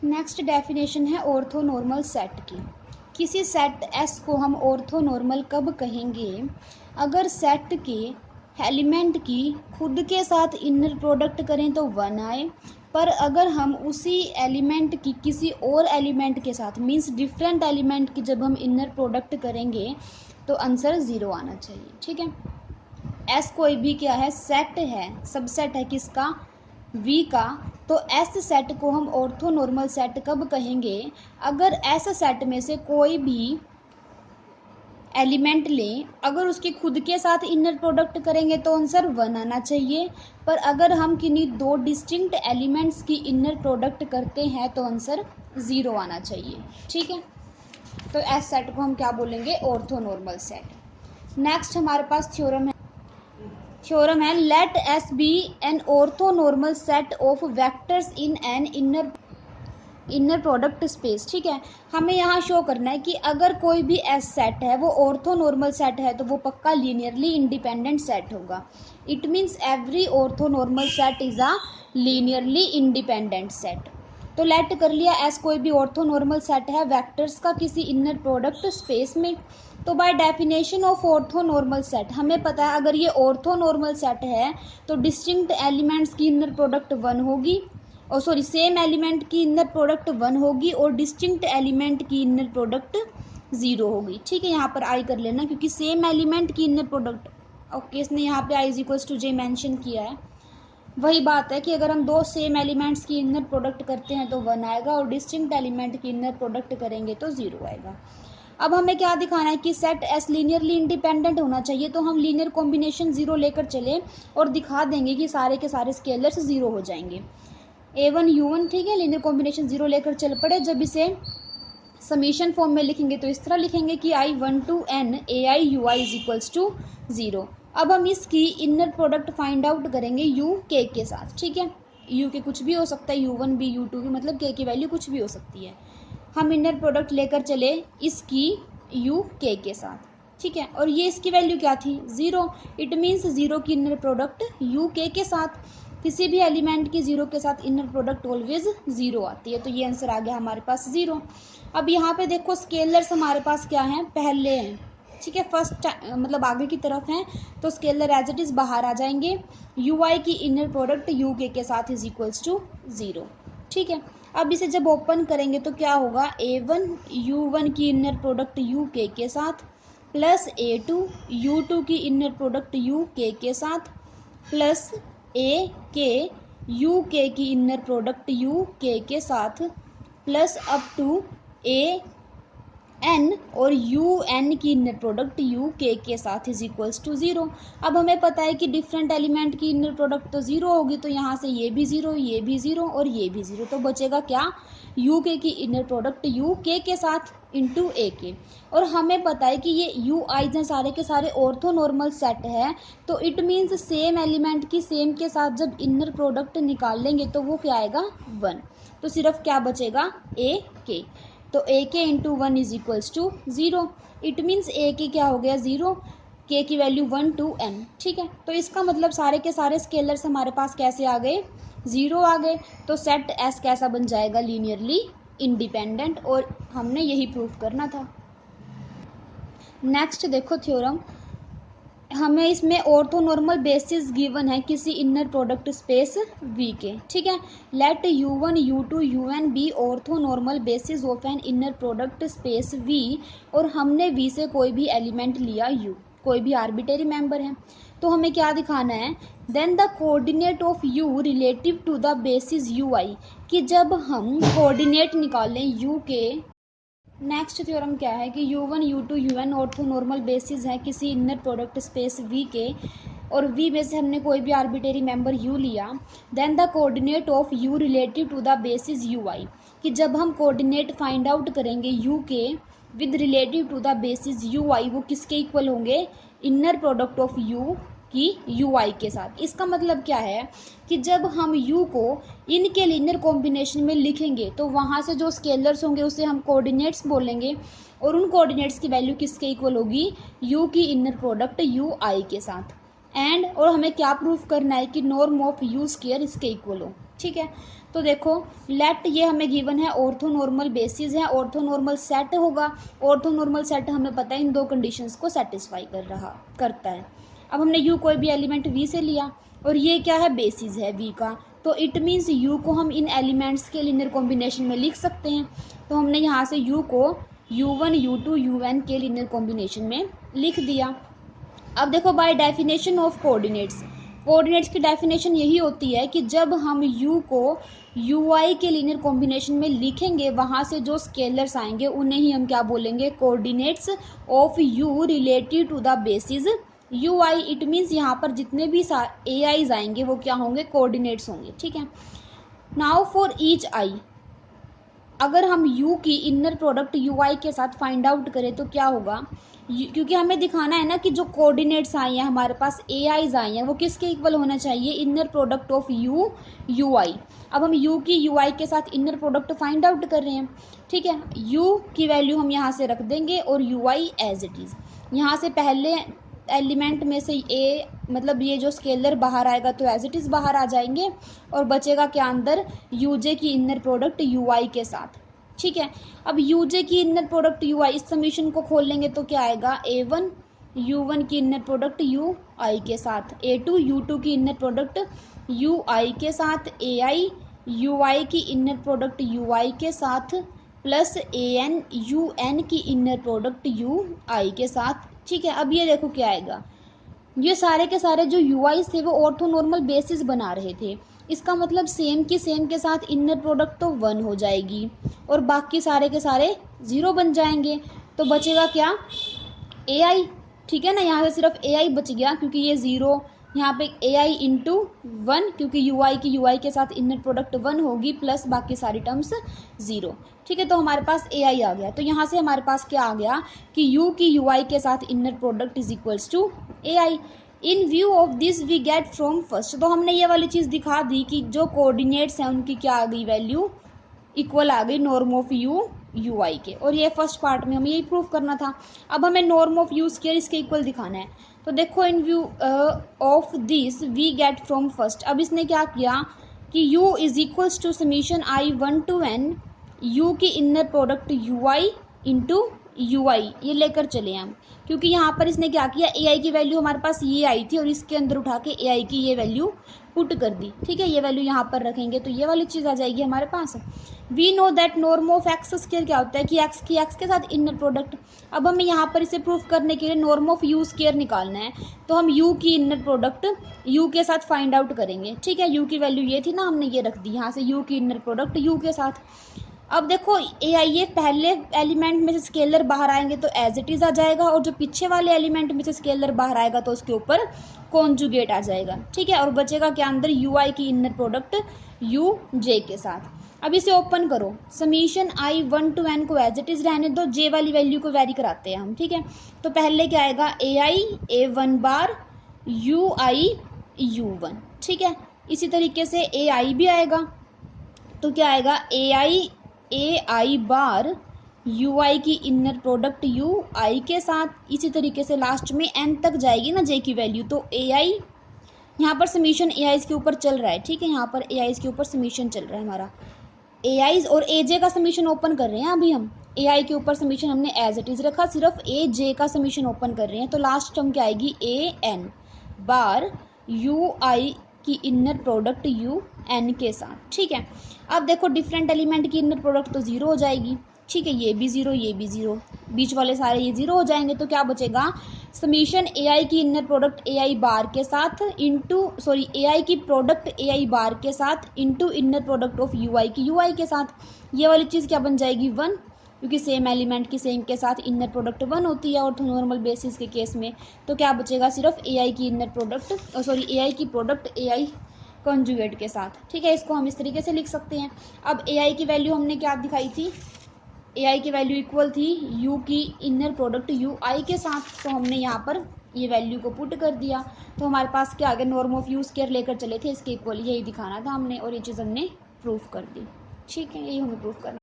Next definition है orthonormal set की। किसी सेट एस को हम ऑर्थोनॉर्मल कब कहेंगे? अगर सेट के एलिमेंट की खुद के साथ इनर प्रोडक्ट करें तो 1 आए, पर अगर हम उसी एलिमेंट की किसी और एलिमेंट के साथ मीन्स डिफरेंट एलिमेंट की जब हम इनर प्रोडक्ट करेंगे तो आंसर 0 आना चाहिए। ठीक है, एस कोई भी क्या है? सेट है, सबसेट है किसका? वी का। तो एस सेट को हम ऑर्थोनॉर्मल सेट कब कहेंगे? अगर एस सेट में से कोई भी एलिमेंट लें, अगर उसके खुद के साथ इनर प्रोडक्ट करेंगे तो आंसर 1 आना चाहिए, पर अगर हम किन्हीं दो डिस्टिंक्ट एलिमेंट्स की इनर प्रोडक्ट करते हैं तो आंसर 0 आना चाहिए। ठीक है, तो एस सेट को हम क्या बोलेंगे? Orthonormal set. नेक्स्ट हमारे पास थ्योरम है let S be an orthonormal set of vectors in an inner product space. ठीक है, हमें यहाँ शो करना है कि अगर कोई भी एस सेट है वो ऑर्थोनॉर्मल सेट है तो वो पक्का लीनियरली इंडिपेंडेंट सेट होगा। It means every orthonormal set is a linearly independent set. तो लेट कर लिया एस कोई भी ऑर्थोनॉर्मल सेट है वेक्टर्स का किसी इनर प्रोडक्ट स्पेस में। तो by definition of orthonormal set हमें पता है अगर ये ऑर्थोनॉर्मल सेट है तो डिस्टिंक्ट एलिमेंट्स की इनर प्रोडक्ट 1 होगी, और सॉरी सेम एलिमेंट की इनर प्रोडक्ट 1 होगी और डिस्टिंक्ट एलिमेंट की इनर प्रोडक्ट 0 होगी। ठीक है, यहाँ पर आई कर लेना क्योंकि सेम एलिमेंट की इनर प्रोडक्ट, ओके इसने यहाँ पे i is equals to j mention किया है। वही बात है कि अगर हम दो सेम एलिमेंट्स की इनर प्रोडक्ट करते हैं तो 1 आएगा और डिस्टिंक्ट एलिमेंट की इनर प्रोडक्ट करेंगे तो 0 आएगा। अब हमें क्या दिखाना है कि सेट एस लीनियरली इंडिपेंडेंट होना चाहिए, तो हम लीनियर कॉम्बिनेशन 0 लेकर चले और दिखा देंगे कि सारे के सारे स्केलर्स 0 हो जाएंगे। A1 U1, ठीक है, लीनियर कॉम्बिनेशन 0 लेकर चल पड़े। जब इसे समीशन फॉर्म में लिखेंगे तो इस तरह लिखेंगे कि I1 to N AI UI is equals to 0। अब हम इसकी इनर प्रोडक्ट फाइंड आउट करेंगे U K के साथ। ठीक है, U के कुछ भी हो सकता है, U1 भी U2 भी, मतलब K की वैल्यू कुछ भी हो सकती है। हम इनर प्रोडक्ट लेकर चले इसकी U K के साथ। ठीक है, और ये इसकी वैल्यू क्या थी? 0। इट मीन्स 0 की इनर प्रोडक्ट U K के साथ। किसी भी एलिमेंट की 0 के साथ इनर प्रोडक्ट ऑलवेज 0 आती है, तो ये आंसर आ गया हमारे पास 0। अब यहाँ पे देखो स्केलर्स हमारे पास क्या हैं? पहले हैं। ठीक है, फर्स्ट मतलब आगे की तरफ हैं, तो स्केलर एज इट इज बाहर आ जाएंगे। UI की इनर प्रोडक्ट UK के साथ इज इक्वल्स टू 0। ठीक है, अब इसे जब ओपन करेंगे तो क्या होगा? A1 U1 की इनर प्रोडक्ट UK के साथ प्लस A2 U2 की इनर प्रोडक्ट UK के साथ प्लस AK UK की इनर प्रोडक्ट UK के साथ प्लस अप टू AN और UN की इनर प्रोडक्ट UK के साथ इज इक्वल्स टू 0। अब हमें पता है कि डिफरेंट एलिमेंट की इनर प्रोडक्ट तो 0 होगी, तो यहाँ से ये भी 0, ये भी 0 और ये भी 0, तो बचेगा क्या? UK की इनर प्रोडक्ट UK के साथ इंटू AK। और हमें पता है कि ये UI हैं सारे के सारे ऑर्थोनॉर्मल सेट है, तो इट मीन्स सेम एलिमेंट की सेम के साथ जब इनर प्रोडक्ट निकाल लेंगे तो वो क्या आएगा? 1। तो सिर्फ क्या बचेगा? AK। तो AK into 1 is equals to 0। It means AK क्या हो गया? 0, K की वैल्यू 1 to N। ठीक है, तो इसका मतलब सारे के सारे स्केलर्स हमारे पास कैसे आ गए? 0 आ गए। तो सेट S कैसा बन जाएगा? लीनियरली इंडिपेंडेंट, और हमने यही प्रूफ करना था। नेक्स्ट देखो थ्योरम, हमें इसमें ऑर्थोनॉर्मल बेसिस गिवन है किसी इनर प्रोडक्ट स्पेस V के। ठीक है, let U1 U2 UN be orthonormal basis of an inner product space V, और हमने V से कोई भी एलिमेंट लिया U, कोई भी आर्बिटरी मेंबर है। तो हमें क्या दिखाना है? Then the coordinate of U relative to the basis UI, कि जब हम कोऑर्डिनेट निकालें U के। नेक्स्ट थ्योरम क्या है कि U1 U2 UN orthonormal basis है किसी इनर प्रोडक्ट स्पेस V के, और V में से हमने कोई भी आर्बिटरी मेंबर U लिया। Then the coordinate of U relative to the basis UI, कि जब हम कोऑर्डिनेट फाइंड आउट करेंगे U के with relative to the basis UI, वो किसके इक्वल होंगे? इनर प्रोडक्ट ऑफ U की UI के साथ। इसका मतलब क्या है कि जब हम U को इनके लीनियर कॉम्बिनेशन में लिखेंगे तो वहाँ से जो स्केलर्स होंगे उसे हम कोऑर्डिनेट्स बोलेंगे, और उन कोऑर्डिनेट्स की वैल्यू किसके इक्वल होगी? U की इनर प्रोडक्ट UI के साथ। और हमें क्या प्रूफ करना है कि नॉर्म ऑफ U स्क्वायर इसके इक्वल हो। ठीक है, तो देखो लेट ये हमें गिवन है ऑर्थोनॉर्मल बेसिस है, ऑर्थोनॉर्मल सेट होगा, ऑर्थोनॉर्मल सेट हमें पता है इन दो कंडीशंस को सेटिस्फाई करता है। अब हमने यू कोई भी एलिमेंट वी से लिया और ये क्या है, बेसिस है वी का, तो इट मीन्स यू को हम इन एलिमेंट्स के लिनियर कॉम्बिनेशन में लिख सकते हैं। तो हमने यहाँ से यू को u1 u2 un के लिनियर कॉम्बिनेशन में लिख दिया। अब देखो by definition of coordinates, coordinates की डेफिनेशन यही होती है कि जब हम u को ui के लिनियर कॉम्बिनेशन में लिखेंगे वहाँ से जो स्केलर्स आएंगे उन्हें ही हम क्या बोलेंगे, coordinates of u related to the basis ui। It means यहाँ पर जितने भी ai's आएंगे वो क्या होंगे, कोऑर्डिनेट्स होंगे, ठीक है। नाउ फॉर ईच i, अगर हम u की इनर प्रोडक्ट ui के साथ फाइंड आउट करें तो क्या होगा, क्योंकि हमें दिखाना है ना कि जो कोऑर्डिनेट्स आए हैं हमारे पास ai's आई हैं वो किसके इक्वल होना चाहिए, inner product of u ui। अब हम u की ui के साथ इनर प्रोडक्ट फाइंड आउट कर रहे हैं, ठीक है। u की वैल्यू हम यहाँ से रख देंगे और ui एज इट इज़, यहाँ से पहले एलिमेंट में से ए मतलब ये जो स्केलर बाहर आएगा तो एज इट इज़ बाहर आ जाएंगे और बचेगा क्या अंदर, यूजे की इनर प्रोडक्ट यूआई के साथ, ठीक है। अब यूजे की इनर प्रोडक्ट यूआई, इस समीशन को खोल लेंगे तो क्या आएगा, ए1 यू1 की इनर प्रोडक्ट यू आई के साथ, ए2 यू2 की इनर प्रोडक्ट यू आई के साथ, ए आई यू आई की इनर प्रोडक्ट यू आई के साथ, plus A N U N की इनर प्रोडक्ट यू आई के साथ, ठीक है। अब ये देखो क्या आएगा, ये सारे के सारे जो यूआईज थे वो ऑर्थोनॉर्मल बेसिस बना रहे थे, इसका मतलब सेम की सेम के साथ इनर प्रोडक्ट तो 1 हो जाएगी और बाकी सारे के सारे 0 बन जाएंगे, तो बचेगा क्या, ए आई, ठीक है ना। यहाँ से सिर्फ ए आई बच गया क्योंकि ये 0, यहाँ पे ए आई इंटू 1 क्योंकि यू आई की यू आई के साथ इनर प्रोडक्ट 1 होगी प्लस बाकी सारी टर्म्स 0, ठीक है। तो हमारे पास ए आई आ गया, तो यहाँ से हमारे पास क्या आ गया कि u की यू आई के साथ inner product is equals to A I. In view of this we get from first, तो हमने ये वाली चीज़ दिखा दी कि जो कोऑर्डिनेट्स हैं उनकी क्या आ गई वैल्यू, इक्वल आ गई नॉर्म ऑफ यू आई के, और ये फर्स्ट पार्ट में हमें यही प्रूफ करना था। अब हमें नॉर्म ऑफ यू स्क्वायर इसके इक्वल दिखाना है, तो देखो in view of this we get from first, अब इसने क्या किया कि u is equals to summation i 1 to n u की inner product you i into u i, ये लेकर चले हम, क्योंकि यहाँ पर इसने क्या किया, ए आई की वैल्यू हमारे पास ये आई थी और इसके अंदर उठा के ए आई की ये वैल्यू पुट कर दी, ठीक है। ये वैल्यू यहाँ पर रखेंगे तो ये वाली चीज़ आ जाएगी हमारे पास। We know that norm of x square क्या होता है कि एक्स के साथ इनर प्रोडक्ट, अब हमें यहाँ पर इसे प्रूफ करने के लिए नॉर्म ऑफ यू स्क्वायर निकालना है, तो हम यू की इनर प्रोडक्ट यू के साथ फाइंड आउट करेंगे, ठीक है। यू की वैल्यू ये थी ना, हमने ये रख दी यहाँ से यू की इनर प्रोडक्ट यू के साथ। अब देखो ए आई ये पहले एलिमेंट में से स्केलर बाहर आएंगे तो एज इट इज़ आ जाएगा और जो पीछे वाले एलिमेंट में से स्केलर बाहर आएगा तो उसके ऊपर कॉन्जुगेट आ जाएगा, ठीक है। और बचेगा क्या अंदर, यू आई की इनर प्रोडक्ट यू जे के साथ। अब इसे ओपन करो, समीशन आई 1 to n को एज इट इज़ रहने दो, जे वाली वैल्यू को वेरी कराते हैं हम, ठीक है। तो पहले क्या आएगा, a i a one bar u i u one, ठीक है। इसी तरीके से ए आई भी आएगा, तो क्या आएगा, a I bar u i की इनर प्रोडक्ट यू आई के साथ, इसी तरीके से लास्ट में एन तक जाएगी ना जे की वैल्यू, तो ए आई यहाँ पर समीशन ए आई के ऊपर चल रहा है, ठीक है। यहाँ पर ए आई के ऊपर समीशन चल रहा है हमारा, ए आई और ए जे का समीशन ओपन कर रहे हैं अभी हम, ए आई के ऊपर समीशन हमने एज इट इज़ रखा, सिर्फ ए जे का समीशन ओपन कर रहे हैं, तो लास्ट टर्म क्या आएगी, A N bar u i की इनर प्रोडक्ट यू एन के साथ, ठीक है। अब देखो डिफरेंट एलिमेंट की इनर प्रोडक्ट तो 0 हो जाएगी, ठीक है। ये भी 0, ये भी 0, बीच वाले सारे ये 0 हो जाएंगे, तो क्या बचेगा, समीशन ए आई की इनर प्रोडक्ट ए आई बार के साथ ए आई की प्रोडक्ट ए आई बार के साथ into inner product of u i की यू आई के साथ, ये वाली चीज़ क्या बन जाएगी 1, क्योंकि सेम एलिमेंट की सेम के साथ इनर प्रोडक्ट 1 होती है ऑर्थोनॉर्मल बेसिस के केस में। तो क्या बचेगा, सिर्फ ए आई की इनर प्रोडक्ट ए आई की प्रोडक्ट ए आई कॉन्जुगेट के साथ, ठीक है। इसको हम इस तरीके से लिख सकते हैं। अब ए आई की वैल्यू हमने क्या दिखाई थी, ए आई की वैल्यू इक्वल थी यू की इनर प्रोडक्ट यू आई के साथ, तो हमने यहाँ पर ये वैल्यू को पुट कर दिया, तो हमारे पास क्या आ गया, नॉर्म ऑफ यू स्क्वायर लेकर चले थे इसके इक्वल, यही दिखाना था हमने और ये चीज़ हमने प्रूफ कर दी, ठीक है। यही हमें प्रूफ करना।